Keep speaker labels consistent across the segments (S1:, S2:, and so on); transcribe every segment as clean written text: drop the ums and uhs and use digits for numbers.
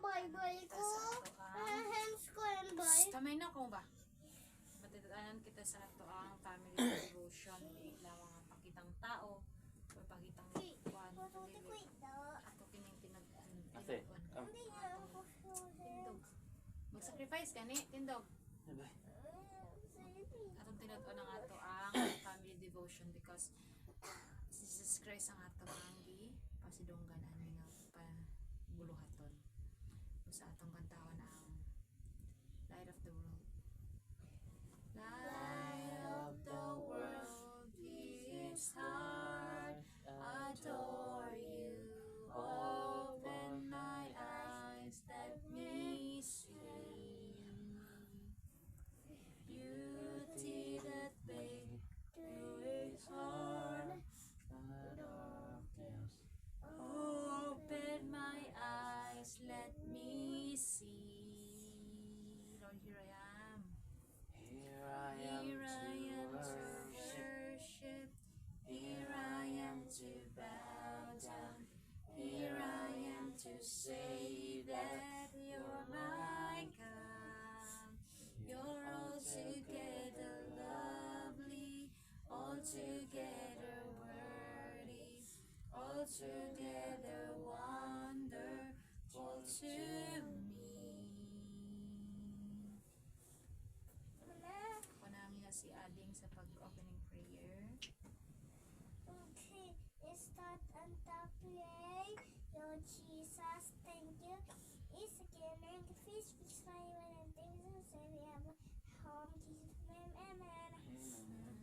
S1: bye-bye ko. Hands ko and bye.
S2: Kamay na ko ba? Matitaanan kita sa ato ang family devotion. Di lang mga pakitang tao. O pakitang kuwan. Ato kining
S3: Ate,
S2: Tindog. Mag-sacrifice gani, tindog. Atong tinod-on ang ato ang family devotion because Jesus Christ ang ato ang pasidunggan ani nga pabuluhaton. Sa atong kantawan ang Light of the World. Light of the world, His heart, adore you. Open my eyes that may see beauty that made through His heart. Open my eyes, let me see. Lord, here I am.
S3: here I am
S2: Here I am
S3: to
S2: to
S3: worship.
S2: worship. Here I am to bow down. Here I am to say that you're my God. You're altogether lovely, altogether worthy, altogether wonderful to me. Ako namin nga si Ading sa pag-opening prayer.
S1: Okay, start and play. Lord Jesus, thank you. Is again and the fish fly when and things and say we have a home. Jesus name, amen.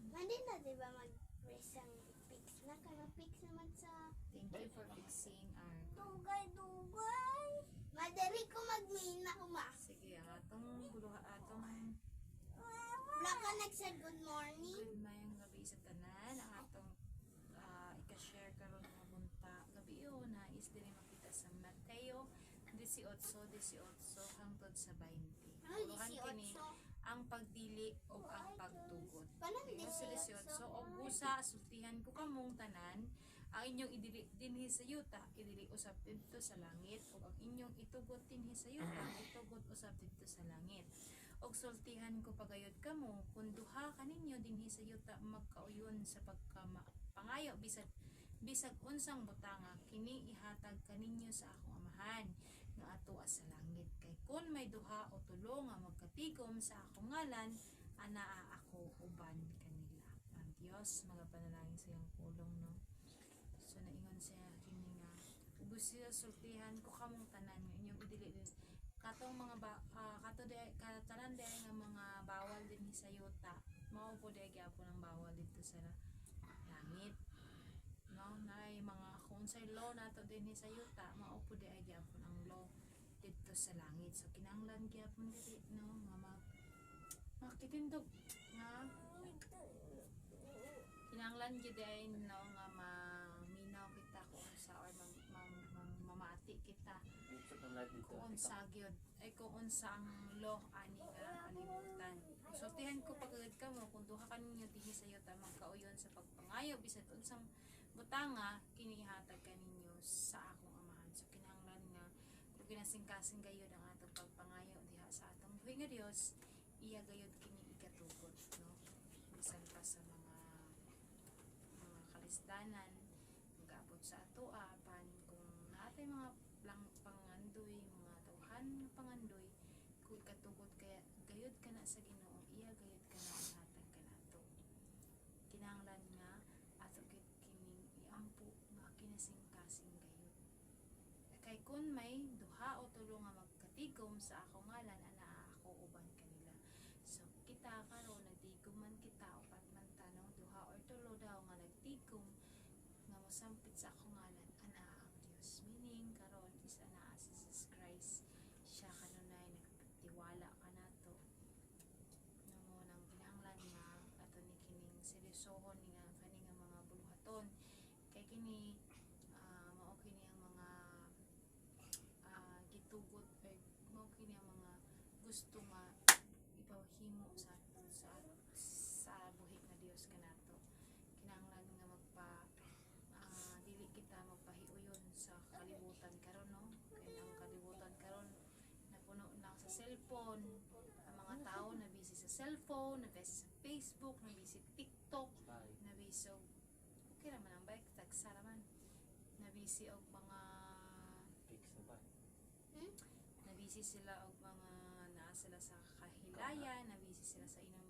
S1: Mandi na diba mag-raise ang pics na? Kaya pics naman sa
S2: Thank you for fixing our...
S1: dugay-dugay. Madali ko magmina uma.
S2: Sige, ang atong buluha, atong
S1: Wala ka nag-said good morning.
S2: good mayang gabi sa tanan. Ang atong ika-share karon nga bunta gabi yun na is dili makita sa Mateo 18:18 hangtod sa 20.
S1: Ano
S2: Puluhan kini
S1: 18?
S2: ang pagdili o ang pagtugot.
S1: Paano
S2: Mateo 18 og busa sultihan ko kamong tanan ang inyong idili dinhi sa yuta idili usab didto sa langit ug ang inyong itugot dinhi sa yuta itugot usab didto sa langit. Og sultihan ko pagayod kamo kun duha kaninyo dinhi sa yuta magkauyon sa pangayo bisag unsang butanga kini ihatag kaninyo sa akong amahan nga atoa sa langit kay kun may duha o tulo nga magkatigom sa akong ngalan anaa ako uban kanila. Ang Dios magapanalangin sa iyang pulong no. So naingon siya kini nga ubos siya sultihan ko kamong tanan nga inyong idili katong mga katanan day nga mga bawal din sa yuta mao po day gyapon ang bawal dito sa langit no nay mga kung sa law nato din sa yuta mao po day gyapon ang law dito sa langit so kinahanglan gyapon dili no nga makitindog nga kinahanglan gyud ay no nga maminaw kita kung sa or mamati kita kung unsa gyud ay kung unsa ang law ani nga kalibutan. Sultihan ko pagagad kamo kung duha kaninyo dinhi sa yuta magkauyon sa pagpangayo bisan unsang butanga kini ihatag kaninyo sa akong amahan. So kinahanglan nga kung ginasingkasing gayud ang atong pagpangayo diha sa atong buhi nga Dios iya gayud kini ikatugot no bisan pa sa mga kalisdanan mag-abot sa atoa paning kung naatay mga pangandoy mga tawhan nga pangandoy kung ikatugot kaya gayud ka na sa Ginoo iya gayud ka na ihatag kanato kinahanglan nga ato kining iampo nga kinasingkasing gayud kay kun may duha o tulo nga magkatigom sa akong ngalan ana ako uban kanila. So kita karon nagtigom man kita upat man tanong duha or tulo daw nga nagtigom nga mosampit sa akong ngalan ana ang Dios meaning karon is ana si Jesus Christ siya kanunay nagtiwala kanato namo nang kinahanglan nga ato ni kining seryosohon nga kani nga mga buluhaton kay kini mao kini ang mga gitugot or mao kini ang mga gusto nga ipahimo sa buhi nga Dios kanato kinahanglan nga dili kita magpahiuyon sa kalibutan karon no kay ang kalibutan karon cellphone. Ang mga tao na busy sa cellphone, na busy sa Facebook, na busy TikTok,
S3: Bye.
S2: na busy so okay naman ang bike tagsa naman. Na busy og mga
S3: Fix na ba?
S2: na busy sila og mga naa sila sa kahilayan, na busy sila sa inom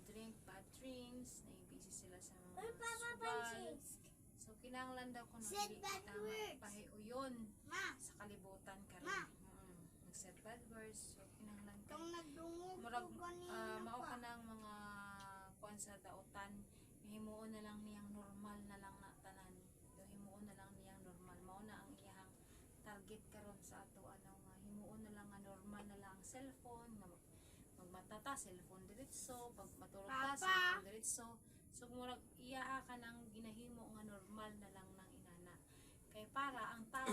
S2: drink, bad drinks, na busy sila sa mga
S1: Uy, Papa
S2: sugal.
S1: Panchis.
S2: So kinahanglan daw ko
S1: Said
S2: dili
S1: bad
S2: kita
S1: words.
S2: magpahiuyon
S1: Ma,
S2: sa kalibutan karon.
S1: Ma.
S2: Nag-set bad words, so kinahanglan ka.
S1: itong nagdungog
S2: Murag
S1: ko kanina
S2: mao
S1: pa.
S2: ka ng mga kuan sa daotan, himuon na lang niyang normal na lang na tanan. So himuon na lang niyang normal. Mao na ang iyang target karon sa ato ano nga himuon na lang nga normal na lang ang cellphone nga magmatata cellphone diretso, pag matulog ka
S1: Papa.
S2: cellphone diretso. So murag iya ka nang ginahimo nga normal na lang ng inana. Kay para ang tao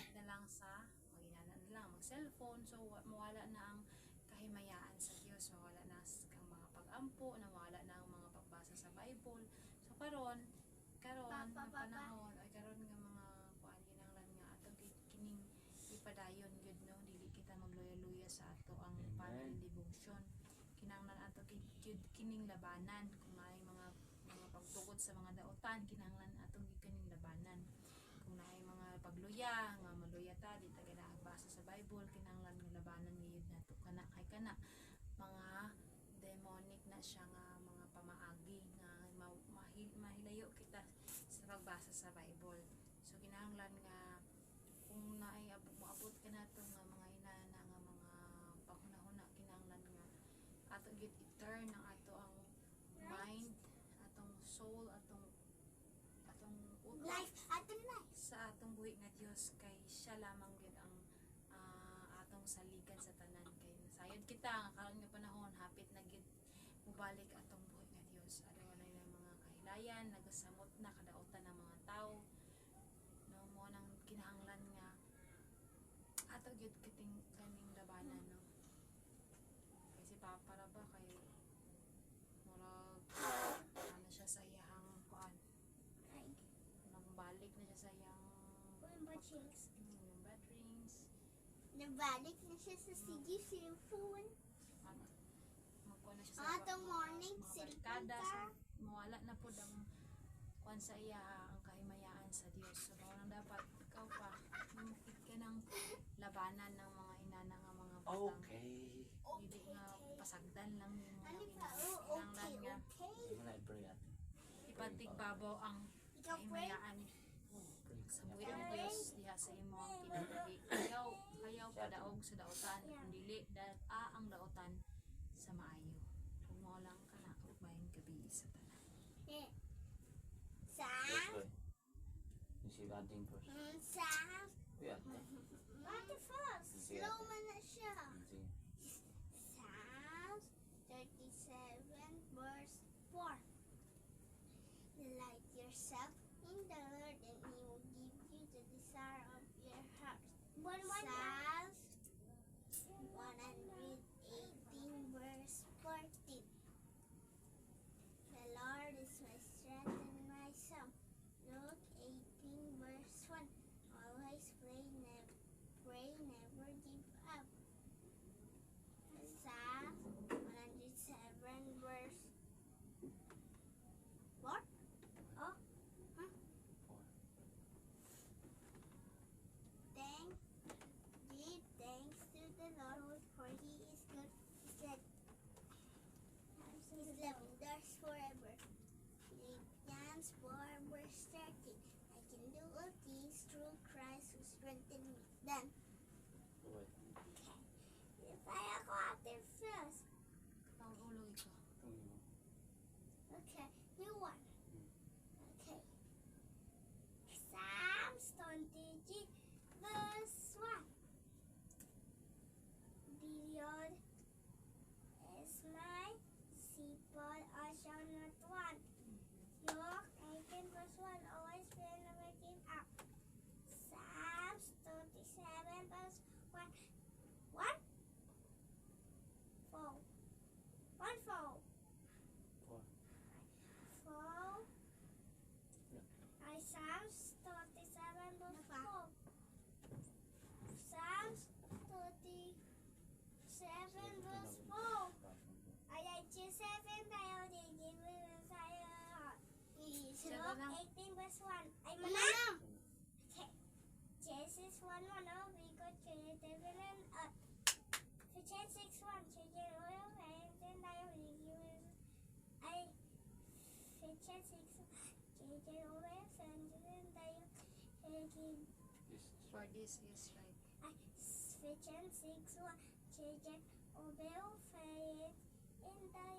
S2: na lang sa mag-inana na lang mag-cellphone, so mawala na ang kahimayaan sa Dios, mawala na ang mga pag-ampo, nawala na ang mga pagbasa sa Bible. So karon
S1: Papa,
S2: ng
S1: Papa.
S2: panahon ay karon nga mga kuan ginanglan nga ato kining ipadayon gyud no, dili kita magluya-luya sa ato ang
S3: Amen.
S2: family devotion. Kinahanglan ato gyud kining labanan kung may mga pagtugot sa mga daotan, kinahanglan atong kining labanan. Kung naay mga pagluya nga maluya ta di ta ginaabasa sa Bible, kinahanglan nga labanan gyud nato kana kay kana mga demonic na siya nga mga pamaagi nga mahilayo kita sa pagbasa sa Bible. So kinahanglan nga kung naay moabot ka nato nga mga inana nga mga panghunahuna, kinahanglan nga ato gyud i-turn ang ato ang mind, atong soul, atong utak
S1: Life, atin life.
S2: sa atong buhi nga Dios, kay siya lamang gyud ang atong saligan sa tanan. Kay sayod kita nga karon nga panahon hapit na gyud mubalik atong buhi nga Dios. Aduna na yung mga kahilayan, nagasamot na kadaotan ng mga tao. No mo nang kinahanglan nga ato gyud kiting kaning labanan no. Kay si Papa ra ba kay murag ano siya sa iyang kuan, nagbalik na siya sa iyang
S1: Uy, Panchis.
S2: yung bad drinks.
S1: Nabalik na siya sa CG cellphone.
S2: Ano, magkuha na siya sa
S1: Atong morning,
S2: mga
S1: cellphone
S2: barkada,
S1: ka.
S2: so mawala na po ang kuan sa iya ang kahimayaan sa Dios. So mao nang dapat ikaw pa mumukit ka ng labanan ng mga inana nga mga batang.
S3: Okay.
S2: Dili nga pasagdan lang yung mga
S1: Ano pa?
S2: inana.
S1: Oh,
S2: Kinahanglan
S1: okay,
S2: nga
S1: okay.
S3: Hindi mo na i-pray at.
S2: ipatigbabaw ang
S1: Ikaw, pray.
S2: kahimayaan
S3: Pray
S2: sa
S3: ka.
S2: buhi ng Dios diha sa imo ang kinadili. Ayaw padaog sa daotan, kung dili ang daotan sa maayo. Kung mo lang ka na ugmayon gabi sa tanan.
S1: Eh. Sa,
S3: Yes, boy. Yung si Ading first.
S1: sa,
S3: Uy, ate.
S1: Ate first.
S3: Sige,
S1: Slow
S3: ate.
S1: man na siya.
S3: Sige.
S1: Psalms 37 verse 4. Delight yourself in the Lord and He will give you the desire of your heart. Psalms 118 verse 14. The Lord is my strength and my song. Luke 18 verse 1. Always pray, never give up. Psalm 107 verse 4. Oh, huh?
S3: 4.
S1: Give thanks to the Lord, for He is good. His love endures forever. Philippians 4 verse 13. I can do all things through Christ who strengthened me. Then,
S3: Boy.
S1: kaya ako ate first.
S2: Pag-ulog ikaw.
S3: Uy, mo.
S1: Okay, new one. Okay. Psalms 20 verse 1. The Lord is my shepherd, I shall not want. Luke 18 verse 1. Always pray, never give up. Psalms 37
S2: Sabi lang.
S1: 18 verse 1. Ay, mana! Okay. Genesis 1:1. Oh, we got created heaven and earth. Ephesians 6:1. Children, oil, and then I Ephesians 6:1. Children, oil, and then
S3: This
S2: For this is right.
S1: Ephesians 6:1. Children, obey faith in thy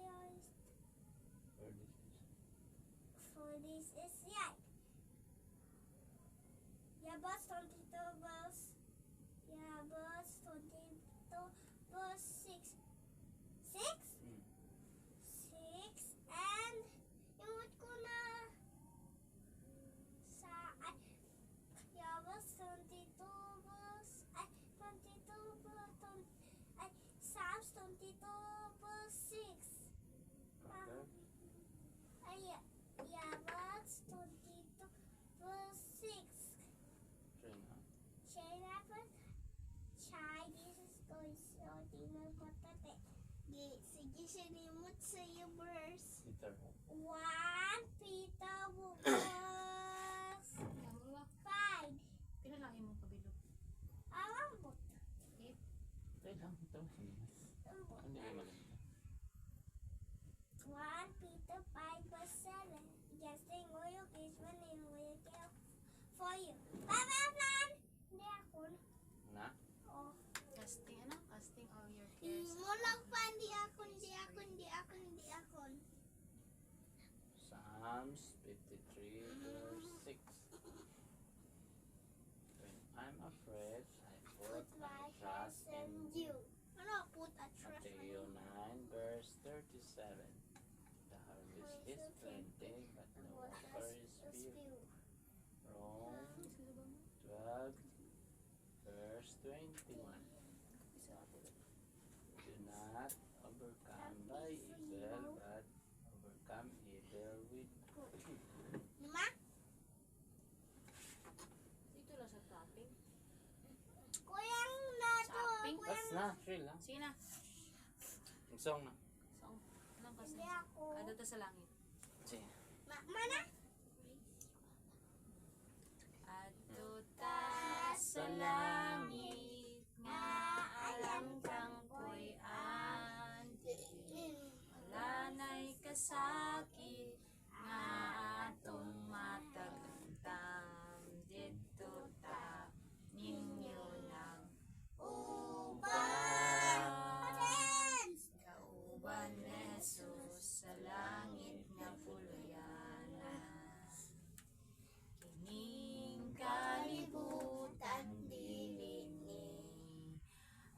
S1: for this is right. Jabez 22 verse 6. 6? 6 and imut ko na sa Jabez 22 verse 22 Psalms 22 verse 6. Jabez 22 verse 6. Share natin. Chai, this is going so tingnan ko tate. Sige, sinimot sa iyo verse.
S3: Peter.
S1: 1 Peter verse 5.
S2: Pinalaki mong kabilog.
S1: Awambot.
S3: Tayo lang. Ito. Hindi kayo malamig.
S1: 1 Peter 5 verse 7. Justin oil is one in will care for you. Bye, plan. Hindi ako.
S3: Na?
S1: Oh.
S2: Casting ano? Casting all your cares.
S1: Mulang pa, hindi ako.
S3: Psalms 53 verse 6. When I'm afraid, I put my trust in you.
S1: Ano, put a trust in
S3: Matthew
S1: you.
S3: 9 verse 37. The harvest is plenty, but the worker is few. Rome 12 verse 21. Do not overcome by evil, but overcome evil with good.
S1: Lima?
S2: Dito lang sa topping.
S1: Kuyang na to.
S2: Shopping?
S3: Bas na, chill lang.
S2: Sige na.
S3: Yung song na.
S2: So, anong kasi?
S1: Hindi ako.
S2: Ano to sa langit?
S3: Sige.
S1: Mana?
S2: Adto ta sa langit nga alam kang ko'y wala na'y kasakit nga atong matagtam dito ta ninyo ng uban kauban ni Jesus sa langit nga puluyanan kining kalibutan dili ni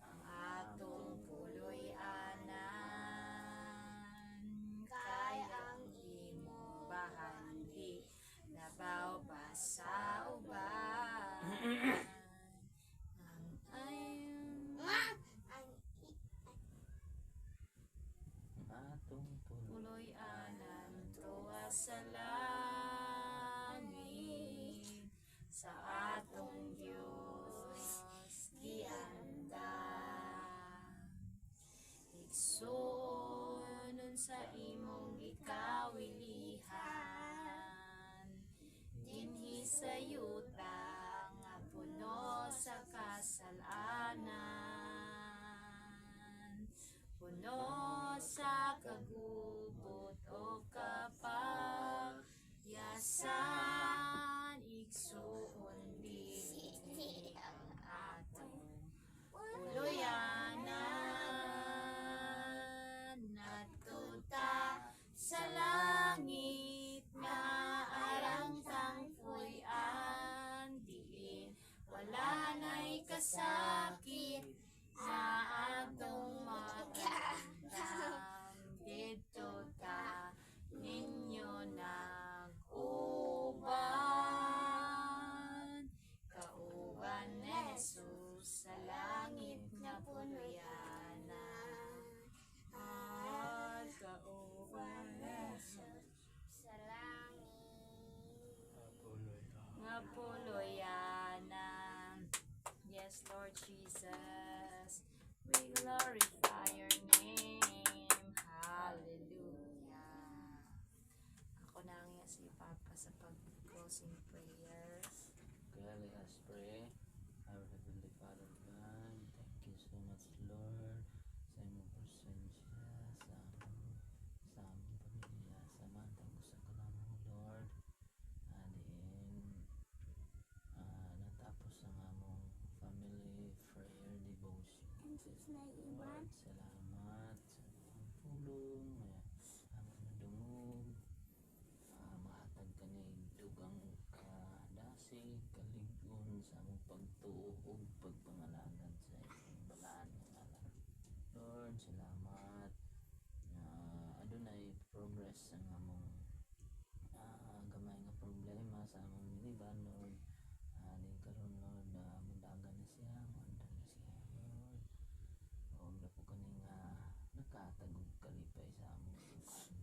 S2: ang atong puloy-anan kay ang imong bahandi nabaw pa sa uban ang ayun
S3: Atong
S2: puloy-anan tuwa sa langit sa atong Diyos giandam igsuon sa imong gikawilihan dinhi sa yuta nga puno sa kasalanan puno sa kagubot o kapagyasan igsuon dili ang atong puluyanan natuta sa langit nga arang kang puy-an diin wala na'y kasakit na atong matandam dito ta ninyo nag-uban kauban ni Jesus sa langit nga puluyanan at kauban ni Jesus
S1: Sa langit.
S2: nga puluyanan. Yes, Lord Jesus, we glorify your name. Hallelujah. Ako na nga si Papa sa pag-closing prayer.
S3: Okay, let us pray. Our Heavenly Father God, thank you so much, Lord, sa imong presensya sa among pamilya, sa matang usa ka namo, Lord. Natapos ang among family prayer devotion.
S1: And it's my
S3: Lord,
S1: iwan.
S3: salamat sa imong pulong, among nadungog, mahatag ka niya dugang kadasig, kalig-on sa among pagtuo ug pagpangalanan sa imong balaan nga ngalan. Lord, salamat na adunay progress ang among gamay nga problema sa among minivan, Lord. Din karon, Lord, mundagan na siya, muanda na siya, Lord. Og na po kani nga nakatagog kalipay sa among dukan.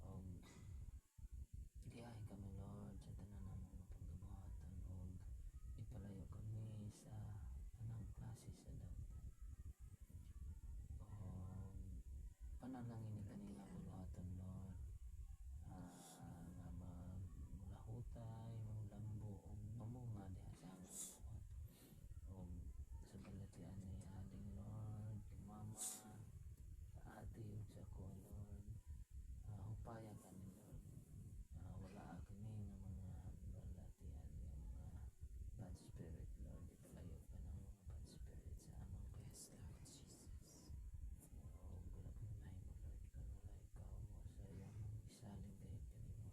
S3: Og giyahi kami, Lord, sa tanan namong pagbuhaton og ipalayo kami sa tanang klase sa dapit. Og panalangin ni kani nga buhaton, Lord. Nga magulahutay, maglambo og mamunga diha sa among buhat. Og sa balatian ni ading, Lord, kay mama, sa ate ug sa ko, Lord. Hupayan kami, Lord. Wala kami nga mga balatian nga mga bad spirit, Lord. Ipalayo ka ng mga bad spirit sa among
S2: Yes, Lord Jesus.
S3: wala kami mahimo, Lord, kung wala ikaw mo sa iyong isaling kahit kalimutan na.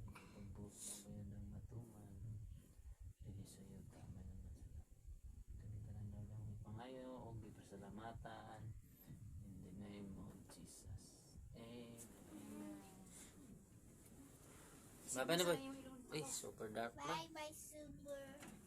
S3: Ang pagbuot na bayan ng matuman, dili sa iyo tama naman sa langit. Kami tanan, Lord, ang ipangayo o gipasalamatan in the name of Jesus. Amen. Baba na ba?
S2: Sayang yung ilong ko.
S3: Uy, super dark na.
S1: Bye bye, Super.